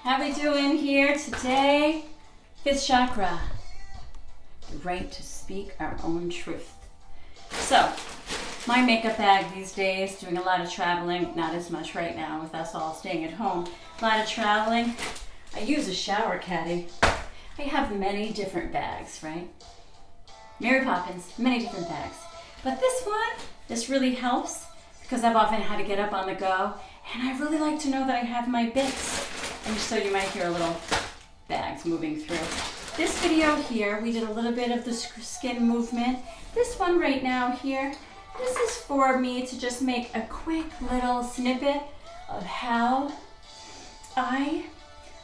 How we doing here today? Fifth chakra, the right to speak our own truth. So, my makeup bag these days, doing a lot of traveling, not as much right now with us all staying at home. A lot of traveling. I use a shower caddy. I have many different bags, right? Mary Poppins, many different bags. But this really helps because I've often had to get up on the go, and I really like to know that I have my bits. And so you might hear a little bags moving through. This video here, we did a little bit of the skin movement. This one right now here, this is for me to just make a quick little snippet of how I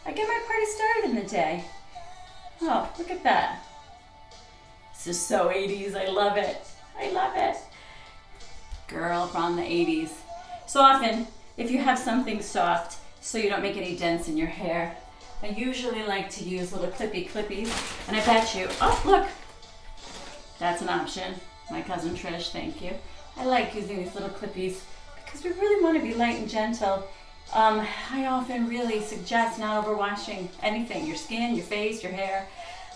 get my party started in the day. Oh, look at that. This is so 80s, I love it. I love it. Girl from the 80s. So often, if you have something soft, so you don't make any dents in your hair, I usually like to use little clippies, and I bet you, oh look, that's an option. My cousin Trish, thank you. I like using these little clippies because we really want to be light and gentle. I often really suggest not overwashing anything, your skin, your face, your hair.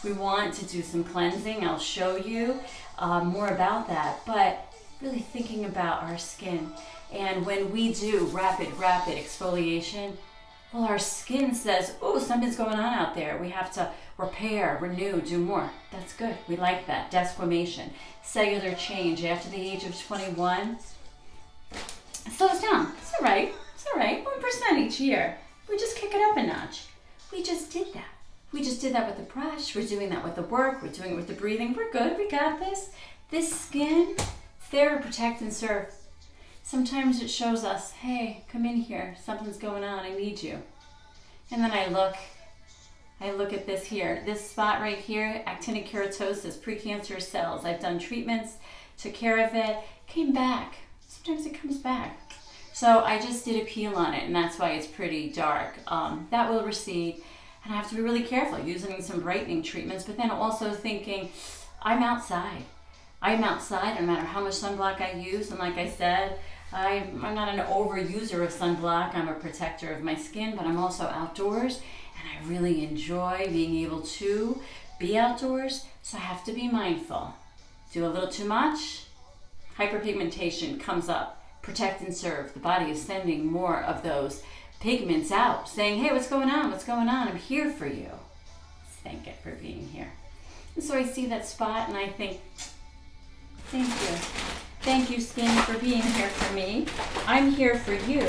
We want to do some cleansing. I'll show you more about that, but really thinking about our skin. And when we do rapid exfoliation, well, our skin says, oh, something's going on out there. We have to repair, renew, do more. That's good. We like that. Desquamation, cellular change after the age of 21. It slows down. It's all right. It's all right. 1% each year. We just kick it up a notch. We just did that. We just did that with the brush. We're doing that with the work. We're doing it with the breathing. We're good. We got this. This skin, it's there to protect and serve. Sometimes it shows us, hey, come in here. Something's going on. I need you. And then I look at this here. This spot right here, actinic keratosis, precancerous cells. I've done treatments, took care of it, came back. Sometimes it comes back. So I just did a peel on it, and that's why it's pretty dark. That will recede. And I have to be really careful using some brightening treatments, but then also thinking, I'm outside. No matter how much sunblock I use. And like I said, I'm not an overuser of sunblock. I'm a protector of my skin, but I'm also outdoors, and I really enjoy being able to be outdoors, so I have to be mindful. Do a little too much, hyperpigmentation comes up. Protect and serve. The body is sending more of those pigments out, saying, hey, what's going on? What's going on? I'm here for you. Thank it for being here. And so I see that spot, and I think, thank you. Thank you, skin, for being here for me. I'm here for you.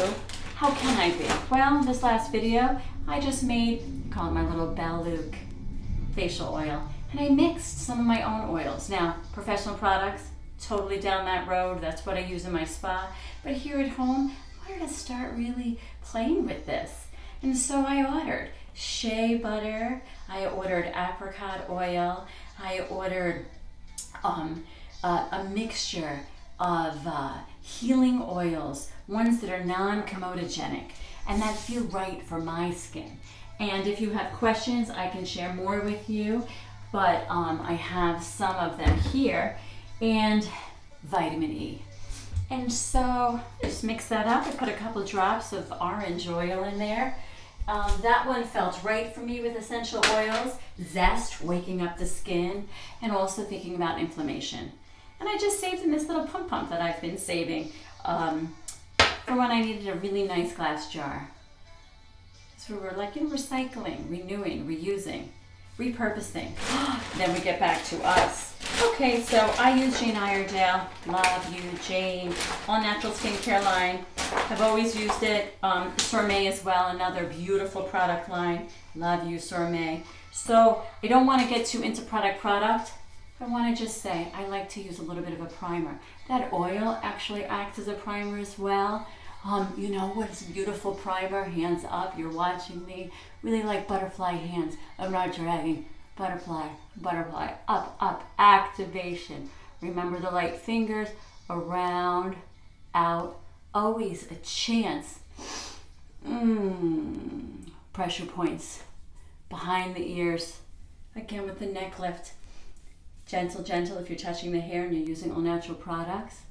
How can I be? Well, this last video, I just made, I call it my little Baluch facial oil. And I mixed some of my own oils. Now, professional products, totally down that road. That's what I use in my spa. But here at home, I wanted to start really playing with this. And so I ordered shea butter. I ordered apricot oil. I ordered a mixture of healing oils, ones that are non-comedogenic, and that feel right for my skin. And if you have questions, I can share more with you, but I have some of them here, and vitamin E. And so just mix that up. I put a couple drops of orange oil in there. That one felt right for me with essential oils, zest, waking up the skin, and also thinking about inflammation. And I just saved in this little pump that I've been saving for when I needed a really nice glass jar. So we're like in recycling, renewing, reusing, repurposing. Then we get back to us. Okay, so I use Jane Iredale. Love you, Jane. All natural skincare line. I've always used it. Sourmet as well, another beautiful product line. Love you, Sourmet. So I don't want to get too into product. I want to just say I like to use a little bit of a primer. That oil actually acts as a primer as well. You know what's beautiful primer? Hands up, you're watching me. Really like butterfly hands. I'm not dragging. Butterfly, up, activation. Remember the light fingers, around, out, always a chance. Pressure points behind the ears. Again with the neck lift. Gentle if you're touching the hair and you're using all natural products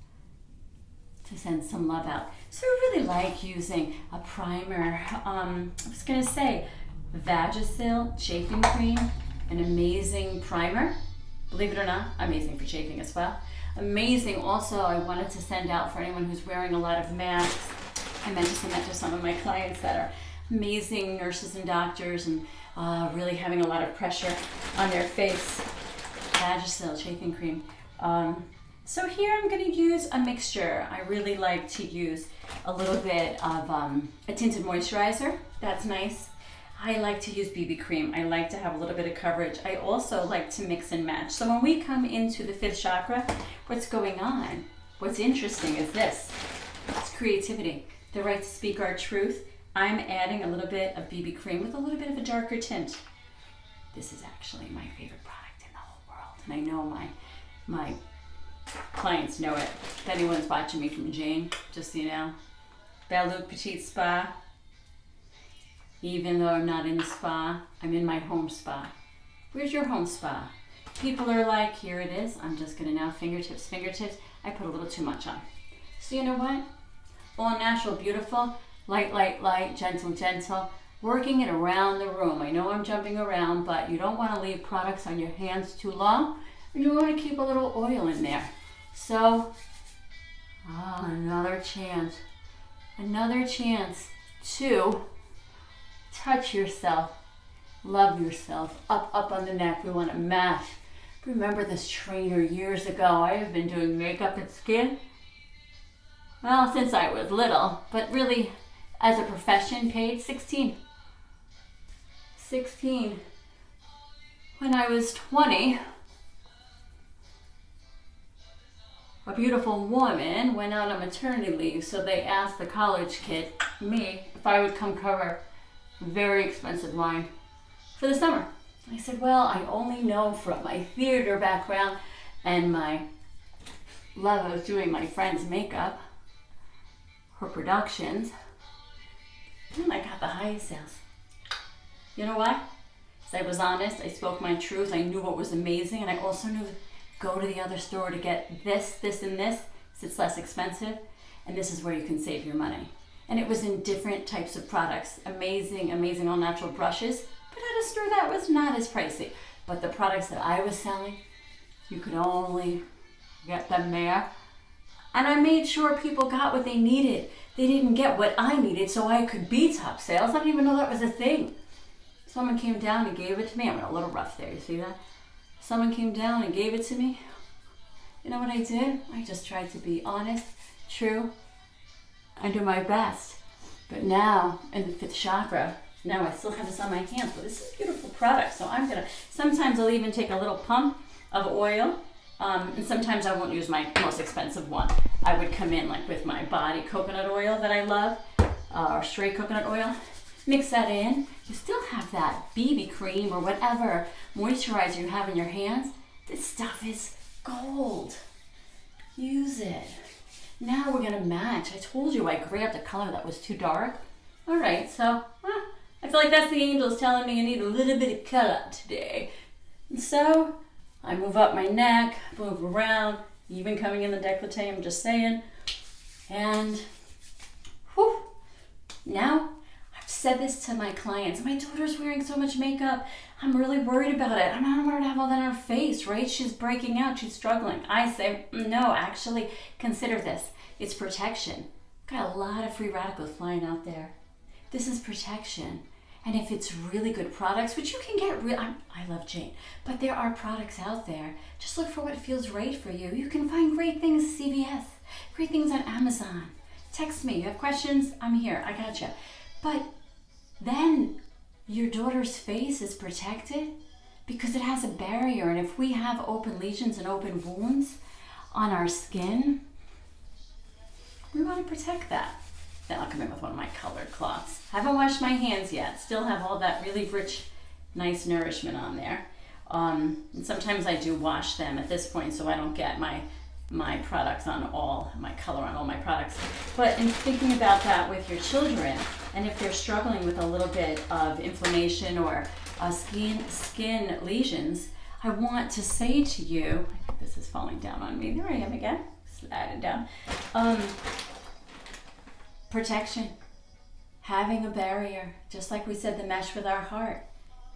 to send some love out. So I really like using a primer. I was going to say, Vagisil Chafing Cream, an amazing primer. Believe it or not, amazing for chafing as well. Amazing also, I wanted to send out for anyone who's wearing a lot of masks. I meant to send that to some of my clients that are amazing nurses and doctors and really having a lot of pressure on their face. Vagisil Chafing Cream. So here I'm going to use a mixture. I really like to use a little bit of a tinted moisturizer. That's nice. I like to use BB cream. I like to have a little bit of coverage. I also like to mix and match. So when we come into the 5th chakra, what's going on? What's interesting is this. It's creativity. The right to speak our truth. I'm adding a little bit of BB cream with a little bit of a darker tint. This is actually my favorite product in the whole world. And I know my clients know it. If anyone's watching me from Jane, just so you know. Belle Petite Spa. Even though I'm not in the spa, I'm in my home spa. Where's your home spa? People are like, here it is. I'm just gonna now fingertips. I put a little too much on. So you know what? All natural, beautiful, light, gentle. Working it around the room. I know I'm jumping around, but you don't wanna leave products on your hands too long. And you wanna keep a little oil in there. So, another chance to touch yourself, love yourself, up on the neck. We want to mash. Remember this trainer years ago. I have been doing makeup and skin, well, since I was little, but really as a profession, paid 16. When I was 20, a beautiful woman went out on maternity leave, so they asked the college kid, me, if I would come cover very expensive line for the summer. I said, well, I only know from my theater background and my love of doing my friend's makeup, her productions, and I got the highest sales. You know why? Because I was honest, I spoke my truth, I knew what was amazing, and I also knew go to the other store to get this, and this, so it's less expensive, and this is where you can save your money. And it was in different types of products. Amazing all natural brushes, but at a store that was not as pricey. But the products that I was selling, you could only get them there. And I made sure people got what they needed. They didn't get what I needed so I could be top sales. I didn't even know that was a thing. Someone came down and gave it to me. I went a little rough there, you see that? Someone came down and gave it to me. You know what I did? I just tried to be honest, true, and do my best. But now, in the 5th chakra, now I still have this on my hands, but this is a beautiful product. So sometimes I'll even take a little pump of oil, and sometimes I won't use my most expensive one. I would come in like with my body coconut oil that I love, or straight coconut oil, mix that in. You still have that BB cream or whatever moisturizer you have in your hands. This stuff is gold. Use it. Now we're gonna match. I told you I grabbed a color that was too dark. All right, so I feel like that's the angels telling me I need a little bit of color today. And so I move up my neck, move around, even coming in the décolleté, I'm just saying. And whew, now I've said this to my clients. My daughter's wearing so much makeup. I'm really worried about it. I don't want her to have all that on her face, right? She's breaking out, she's struggling. I say, no, actually, consider this. It's protection. Got a lot of free radicals flying out there. This is protection. And if it's really good products, which you can get I love Jane, but there are products out there. Just look for what feels right for you. You can find great things at CVS, great things on Amazon. Text me. You have questions? I'm here. I got you. But then your daughter's face is protected because it has a barrier. And if we have open lesions and open wounds on our skin, we want to protect that. Then I'll come in with one of my colored cloths. Haven't washed my hands yet. Still have all that really rich, nice nourishment on there. And sometimes I do wash them at this point so I don't get my products on my color on all my products. But in thinking about that with your children, and if they're struggling with a little bit of inflammation or skin lesions, I want to say to you, I think this is falling down on me. There I am again, slide it down. Protection. having a barrier, just like we said, the mesh with our heart.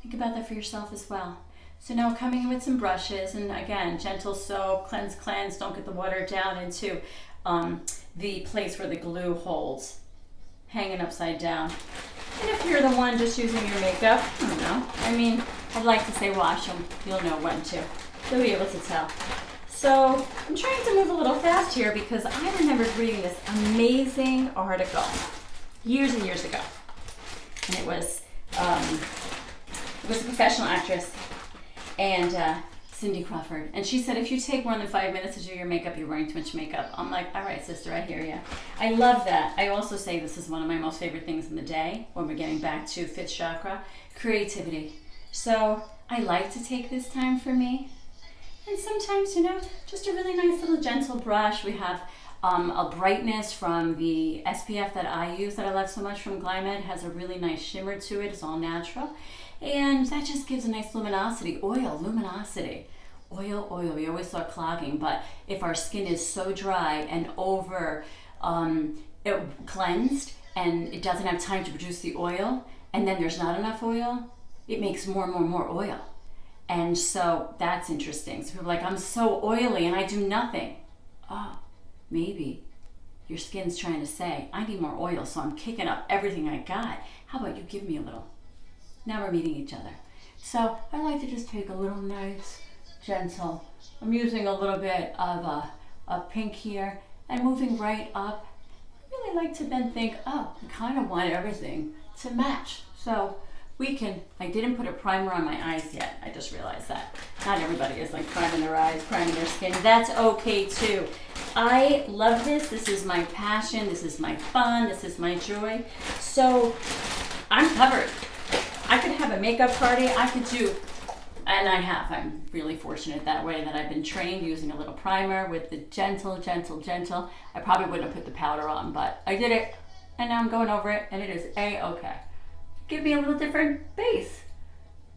Think about that for yourself as well. So now coming in with some brushes, and again, gentle soap, cleanse, don't get the water down into the place where the glue holds, hanging upside down. And if you're the one just using your makeup, I don't know. I mean, I'd like to say wash them. You'll know when to. You'll be able to tell. So I'm trying to move a little fast here because I remember reading this amazing article years and years ago. And it was a professional actress, and Cindy Crawford. And she said, if you take more than 5 minutes to do your makeup, you're wearing too much makeup. I'm like, all right, sister, I hear you. I love that. I also say this is one of my most favorite things in the day when we're getting back to fifth chakra, creativity. So I like to take this time for me. And sometimes, you know, just a really nice little gentle brush. We have a brightness from the SPF that I use that I love so much from Glymed. It has a really nice shimmer to it. It's all natural. And that just gives a nice luminosity. Luminosity. Oil. We always thought clogging, but if our skin is so dry and over cleansed and it doesn't have time to produce the oil, and then there's not enough oil, it makes more oil. And so that's interesting. So people are like, I'm so oily and I do nothing. Oh, maybe your skin's trying to say, I need more oil, so I'm kicking up everything I got. How about you give me a little? Now we're meeting each other. So I like to just take a little nice, gentle. I'm using a little bit of a pink here and moving right up. I really like to then think, oh, I kind of want everything to match. So we can, I didn't put a primer on my eyes yet. I just realized that. Not everybody is like priming their eyes, priming their skin. That's okay too. I love this. This is my passion. This is my fun. This is my joy. So I'm covered. I could have a makeup party. I could do, and I have. I'm really fortunate that way that I've been trained using a little primer with the gentle. I probably wouldn't have put the powder on, but I did it, and now I'm going over it, and it is A-okay. Give me a little different base.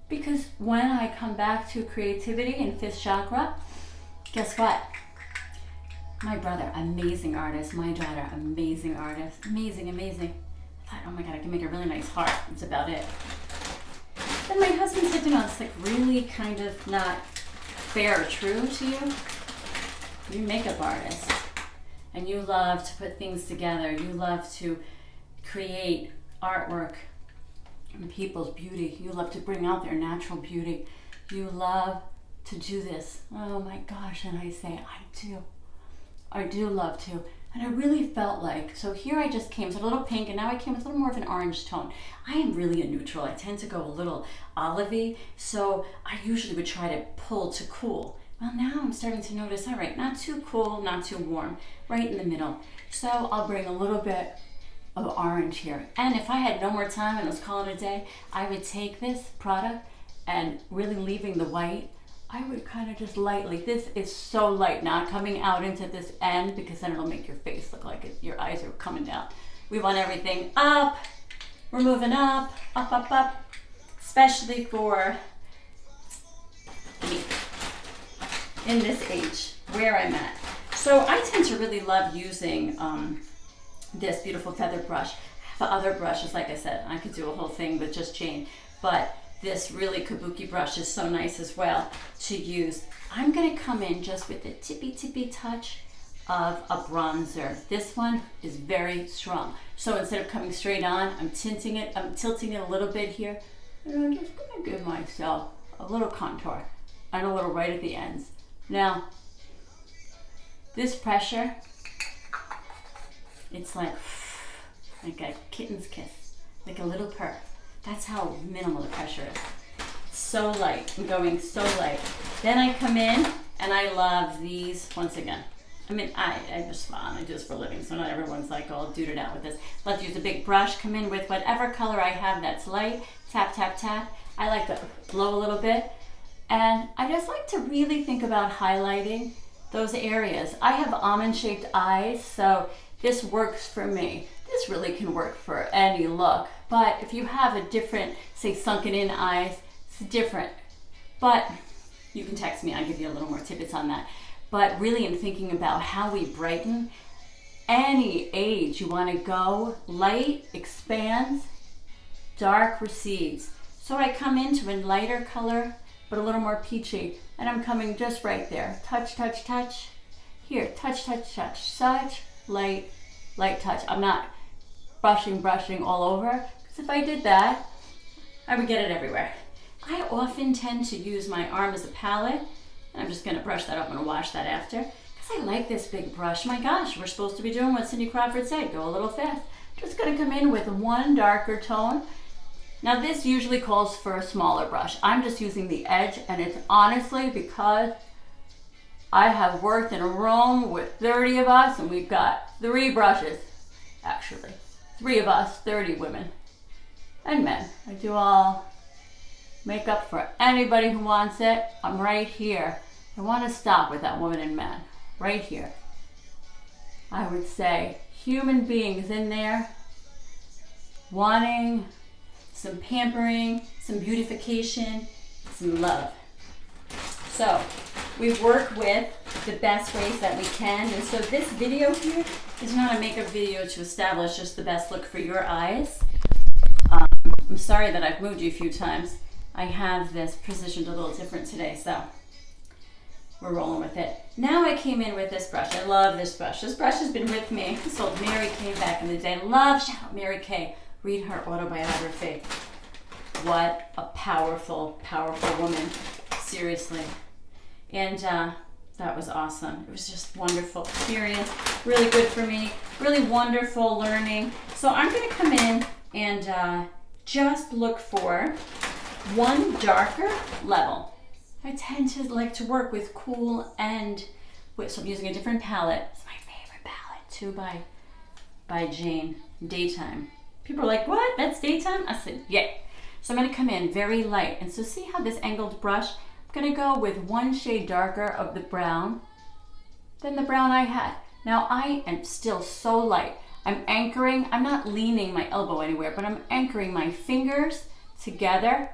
Because when I come back to creativity and fifth chakra, guess what? My brother, amazing artist. My daughter, amazing artist. Amazing. I thought, oh my God, I can make a really nice heart. That's about it. Then my husband said, you know, it's like really kind of not fair or true to you. You're a makeup artist. And you love to put things together. You love to create artwork and people's beauty. You love to bring out their natural beauty. You love to do this. Oh my gosh, and I say, I do love to. And I really felt like, so here I just came, so a little pink, and now I came with a little more of an orange tone. I am really a neutral. I tend to go a little olivey, so I usually would try to pull to cool. Well, now I'm starting to notice, all right, not too cool, not too warm, right in the middle. So I'll bring a little bit of orange here. And if I had no more time and was calling it a day, I would take this product and really leaving the white, I would kind of just lightly, this is so light, not coming out into this end because then it'll make your face look like your eyes are coming down. We want everything up. We're moving up, especially for me in this age where I'm at. So I tend to really love using this beautiful feather brush. I have other brushes, like I said, I could do a whole thing with just Jane, but this really kabuki brush is so nice as well to use. I'm gonna come in just with a tippy touch of a bronzer. This one is very strong. So instead of coming straight on, I'm tilting it a little bit here. And I'm just gonna give myself a little contour and a little right at the ends. Now, this pressure, it's like a kitten's kiss, like a little purr. That's how minimal the pressure is. It's so light. I'm going so light. Then I come in and I love these once again. I mean, I just fun. I do this for a living, so not everyone's like all duded out with this. Let's use a big brush. Come in with whatever color I have that's light. Tap. I like to blow a little bit. And I just like to really think about highlighting those areas. I have almond-shaped eyes, so this works for me. This really can work for any look. But if you have a different, say, sunken in eyes, it's different. But you can text me, I'll give you a little more tidbits on that. But really in thinking about how we brighten any age. You want to go light, expands, dark, recedes. So I come into a lighter color, but a little more peachy. And I'm coming just right there. Touch, touch, touch. Here, touch, touch, touch. Such light, light touch. I'm not brushing all over. Because if I did that, I would get it everywhere. I often tend to use my arm as a palette. And I'm just going to brush that up. I'm going to wash that after. Because I like this big brush. My gosh, we're supposed to be doing what Cindy Crawford said. Go a little fast. Just going to come in with one darker tone. Now this usually calls for a smaller brush. I'm just using the edge, and it's honestly because I have worked in a room with 30 of us, and we've got 3 brushes, actually. 3 of us, 30 women and men. I do all makeup for anybody who wants it. I'm right here. I want to stop with that woman and men, right here. I would say human beings in there wanting some pampering, some beautification, some love. So we work with the best ways that we can. And so this video here is not a makeup video to establish just the best look for your eyes. I'm sorry that I've moved you a few times. I have this positioned a little different today, so we're rolling with it. Now I came in with this brush. I love this brush. This brush has been with me. This old Mary Kay back in the day. Love, shout out Mary Kay. Read her autobiography. What a powerful, powerful woman. Seriously. And that was awesome. It was just wonderful experience. Really good for me. Really wonderful learning. So I'm going to come in and just look for one darker level. I tend to like to work with cool and so I'm using a different palette. It's my favorite palette, too, by Jane. Daytime. People are like, what? That's daytime? I said, yeah. So I'm going to come in very light. And so see how this angled brush, I'm going to go with one shade darker of the brown than the brown I had. Now I am still so light. I'm anchoring. I'm not leaning my elbow anywhere, but I'm anchoring my fingers together.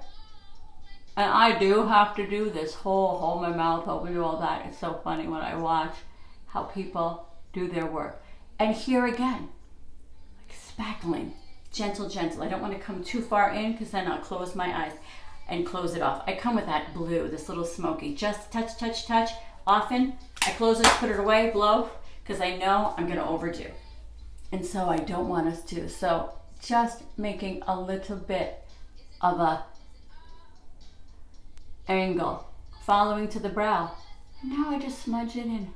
And I do have to do this whole hold my mouth open, do all that. It's so funny when I watch how people do their work. And here again, like spackling. Gentle, gentle. I don't want to come too far in because then I'll close my eyes and close it off. I come with that blue, this little smoky. Just touch, touch, touch. Often I close it, put it away, blow, because I know I'm going to overdo. And so I don't want us to. So just making a little bit of a angle, following to the brow. And now I just smudge it in.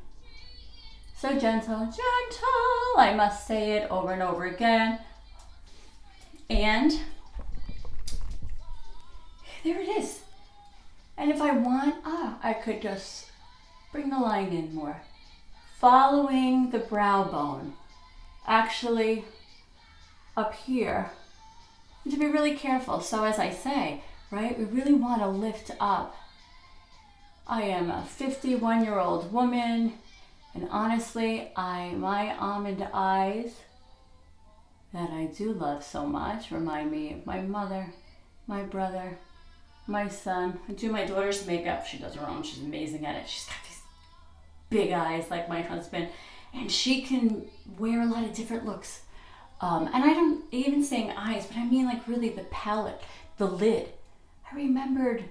So gentle, gentle. I must say it over and over again. And there it is. And if I want, I could just bring the line in more. Following the brow bone, actually up here. And to be really careful. So as I say, right, we really want to lift up. I am a 51-year-old woman, and honestly, my almond eyes that I do love so much remind me of my mother, my brother, my son. I do my daughter's makeup. She does her own. She's amazing at it. She's got these big eyes like my husband, and she can wear a lot of different looks. And I don't even saying eyes, but I mean like really the palette, the lid. I remembered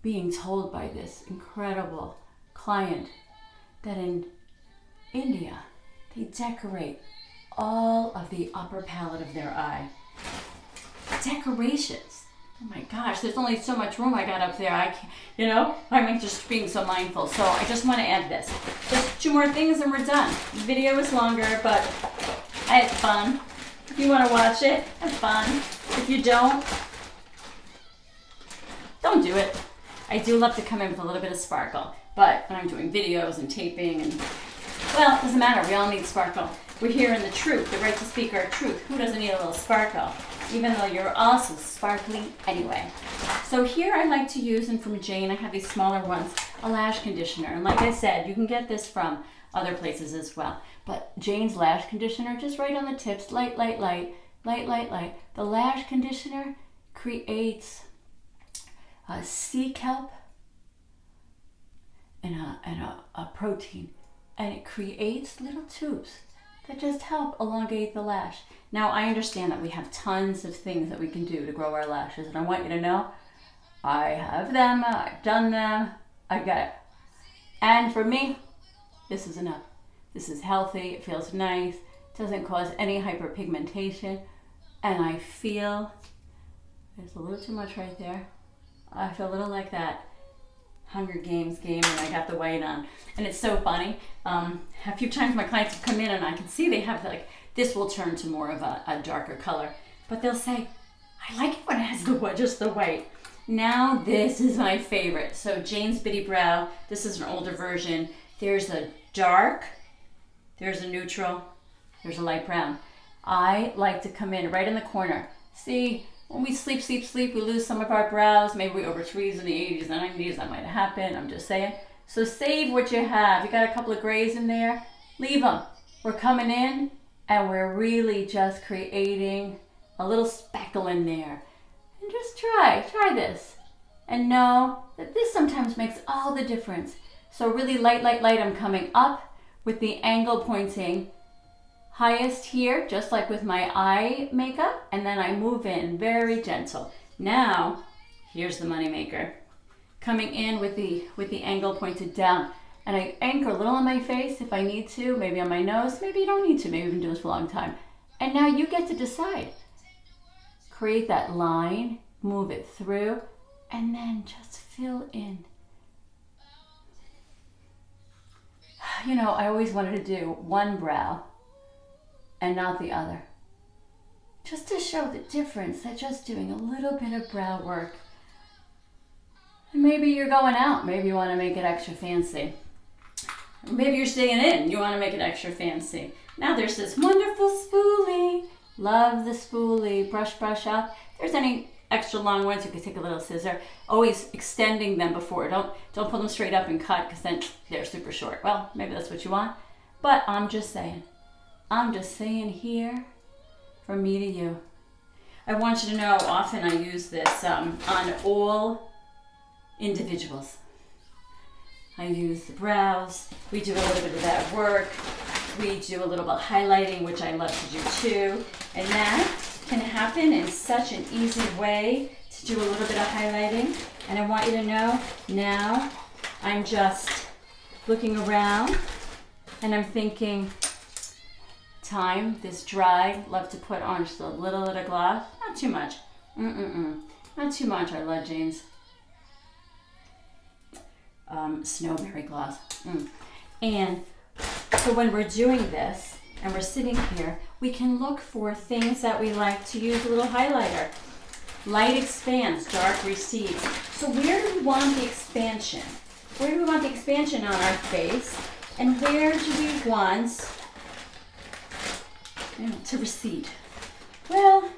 being told by this incredible client that in India, they decorate all of the upper palate of their eye. Decorations. Oh my gosh, there's only so much room I got up there. I can't, I'm just being so mindful. So I just want to add this. Just 2 more things and we're done. The video is longer, but I had fun. If you want to watch it, have fun. If you don't do it. I do love to come in with a little bit of sparkle, but when I'm doing videos and taping and, well, it doesn't matter. We all need sparkle. We're here in the truth, the right to speak our truth. Who doesn't need a little sparkle? Even though you're also sparkly anyway. So here I like to use, and from Jane, I have these smaller ones, a lash conditioner. And like I said, you can get this from other places as well. But Jane's lash conditioner, just right on the tips, light, light, light, light, light, light. The lash conditioner creates sea kelp and a protein and it creates little tubes that just help elongate the lash. Now, I understand that we have tons of things that we can do to grow our lashes, and I want you to know I have them, I've done them, I get it. And for me, this is enough. This is healthy, it feels nice, doesn't cause any hyperpigmentation, and I feel, there's a little too much right there. I feel a little like that Hunger Games game when I got the white on. And it's so funny. A few times my clients have come in and I can see they have like, this will turn to more of a darker color. But they'll say, I like it when it has just the white. Now this is my favorite. So Jane's Bitty Brow, this is an older version. There's a dark, there's a neutral, there's a light brown. I like to come in right in the corner. See, when we sleep, we lose some of our brows. Maybe we overtrees in the 80s and 90s. That might happen. I'm just saying. So save what you have. You got a couple of grays in there. Leave them. We're coming in and we're really just creating a little speckle in there. And just try this. And know that this sometimes makes all the difference. So really light. I'm coming up with the angle pointing highest here, just like with my eye makeup, and then I move in very gentle. Now, here's the money maker. Coming in with the angle pointed down, and I anchor a little on my face if I need to, maybe on my nose, maybe you don't need to, maybe you've been doing this for a long time. And now you get to decide. Create that line, move it through, and then just fill in. You know, I always wanted to do one brow and not the other. Just to show the difference that just doing a little bit of brow work. And maybe you're going out, maybe you want to make it extra fancy. Maybe you're staying in, you want to make it extra fancy. Now there's this wonderful spoolie. Love the spoolie. Brush up. If there's any extra long ones, you can take a little scissor. Always extending them before. Don't pull them straight up and cut because then they're super short. Well, maybe that's what you want. But I'm just saying here, from me to you. I want you to know often I use this on all individuals. I use the brows. We do a little bit of that work. We do a little bit of highlighting, which I love to do too. And that can happen in such an easy way to do a little bit of highlighting. And I want you to know now I'm just looking around and I'm thinking, time, this dry, love to put on just a little bit of gloss. Not too much. Not too much. I love Jane's snowberry gloss. And so when we're doing this and we're sitting here, we can look for things that we like to use a little highlighter. Light expands, dark recedes. So where do we want the expansion? Where do we want the expansion on our face? And where do we want to recede? Well,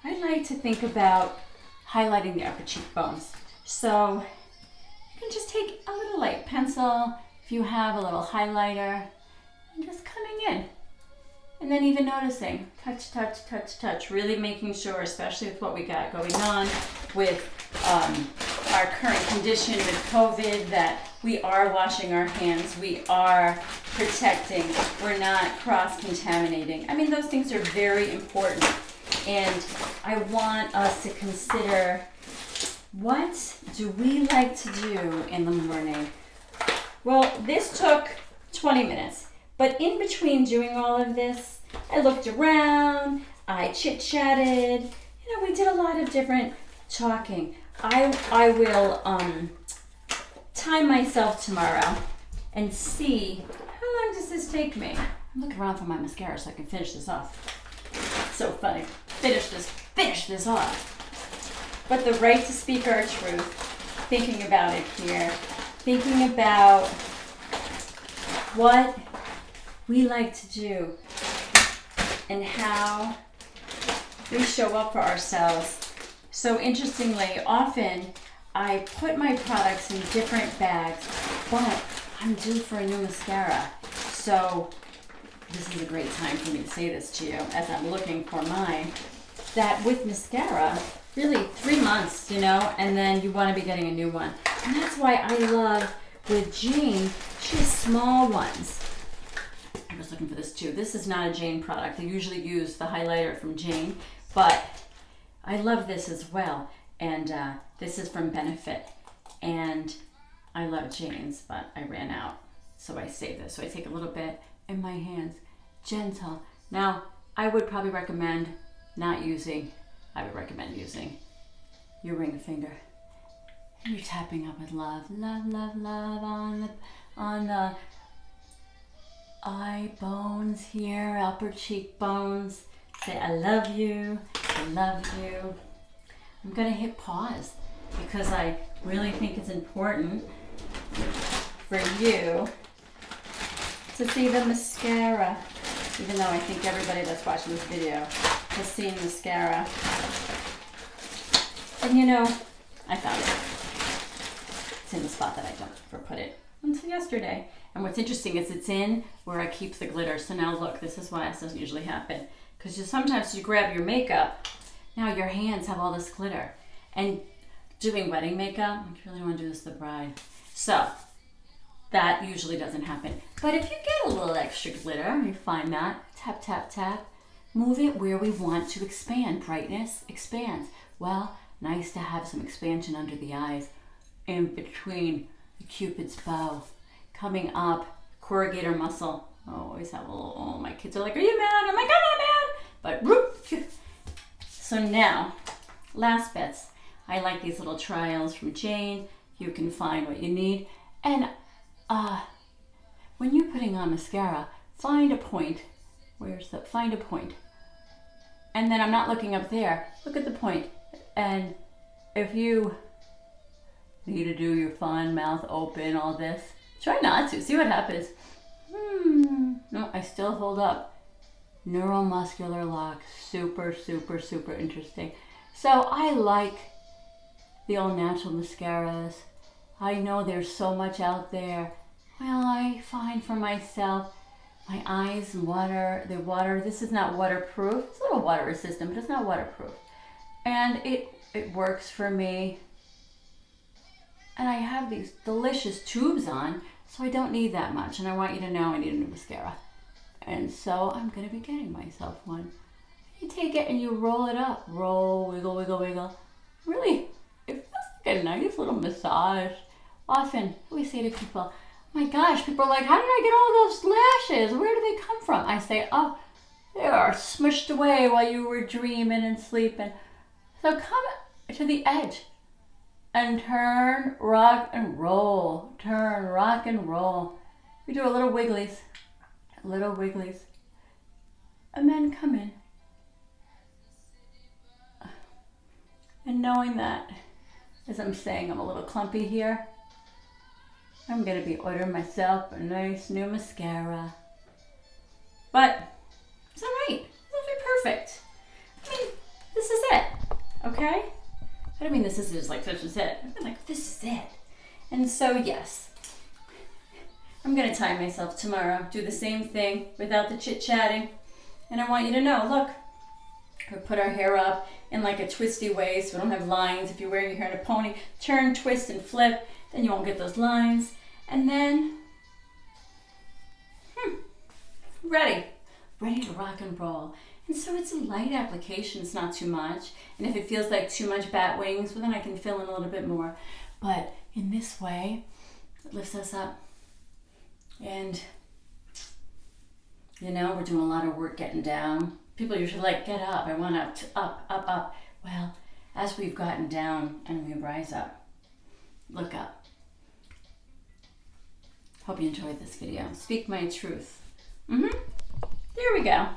I like to think about highlighting the upper cheekbones. So you can just take a little light pencil, if you have a little highlighter, and just coming in. And then even noticing, touch, really making sure, especially with what we got going on with our current condition with COVID, that we are washing our hands, we are protecting, we're not cross-contaminating. I mean, those things are very important. And I want us to consider, what do we like to do in the morning? Well, this took 20 minutes. But in between doing all of this, I looked around, I chit-chatted, we did a lot of different talking. I will time myself tomorrow and see, how long does this take me? I'm looking around for my mascara so I can finish this off. So funny. Finish this off. But the right to speak our truth, thinking about it here, thinking about what we like to do and how we show up for ourselves. So interestingly, often I put my products in different bags, but I'm due for a new mascara. So this is a great time for me to say this to you as I'm looking for mine, that with mascara, really 3 months, and then you want to be getting a new one. And that's why I love with Jane, she has small ones. I was looking for this too. This is not a Jane product. I usually use the highlighter from Jane, but I love this as well. And this is from Benefit. And I love Jane's, but I ran out. So I saved this. So I take a little bit in my hands, gentle. Now, I would probably recommend not using, I would recommend using your ring finger. And you're tapping up with love, love, love, love on the eye bones here, upper cheekbones. Say, I love you, I love you. I'm gonna hit pause because I really think it's important for you to see the mascara, even though I think everybody that's watching this video has seen mascara. And you know, I found it. It's in the spot that I don't put it until yesterday. And what's interesting is it's in where I keep the glitter. So now look, this is why this doesn't usually happen. Because sometimes you grab your makeup, now your hands have all this glitter. And doing wedding makeup, I really want to do this to the bride. So that usually doesn't happen. But if you get a little extra glitter, you find that, tap, tap, tap, move it where we want to expand. Brightness expands. Well, nice to have some expansion under the eyes, in between the Cupid's bow, coming up, corrugator muscle. I always have a little, oh, my kids are like, are you mad? I'm like, I'm not mad. But, whoop. So now, last bits. I like these little trials from Jane. You can find what you need. And when you're putting on mascara, find a point. Find a point. And then I'm not looking up there. Look at the point. And if you need to do your fun, mouth open, all this, try not to. See what happens. No, I still hold up. Neuromuscular lock. Super, super, super interesting. So I like the all natural mascaras. I know there's so much out there. Well, I find for myself, my eyes water, this is not waterproof. It's a little water resistant, but it's not waterproof. And it works for me. And I have these delicious tubes on, so I don't need that much. And I want you to know I need a new mascara. And so I'm gonna be getting myself one. You take it and you roll it up. Roll, wiggle, wiggle, wiggle. Really, it feels like a nice little massage. Often we say to people, oh my gosh, people are like, how did I get all those lashes? Where do they come from? I say, oh, they are smushed away while you were dreaming and sleeping. So come to the edge and turn, rock, and roll. Turn, rock, and roll. We do a little wigglies, and then come in. And knowing that, as I'm saying, I'm a little clumpy here, I'm going to be ordering myself a nice new mascara. But it's all right. It'll be perfect. I mean, this is it. Okay? I don't mean this is just like, this is it. I mean, like, this is it. And so, yes, I'm going to tie myself tomorrow, do the same thing without the chit-chatting. And I want you to know, look, we put our hair up in like a twisty way so we don't have lines. If you're wearing your hair in a pony, turn, twist, and flip, then you won't get those lines. And then, ready to rock and roll. And so it's a light application, it's not too much. And if it feels like too much bat wings, well then I can fill in a little bit more. But in this way, it lifts us up. And, you know, we're doing a lot of work getting down. People usually like, get up, I want up. Well, as we've gotten down and we rise up, look up. Hope you enjoyed this video. Speak my truth. There we go.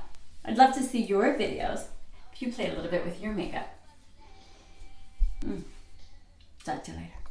I'd love to see your videos if you played a little bit with your makeup. Talk to you later.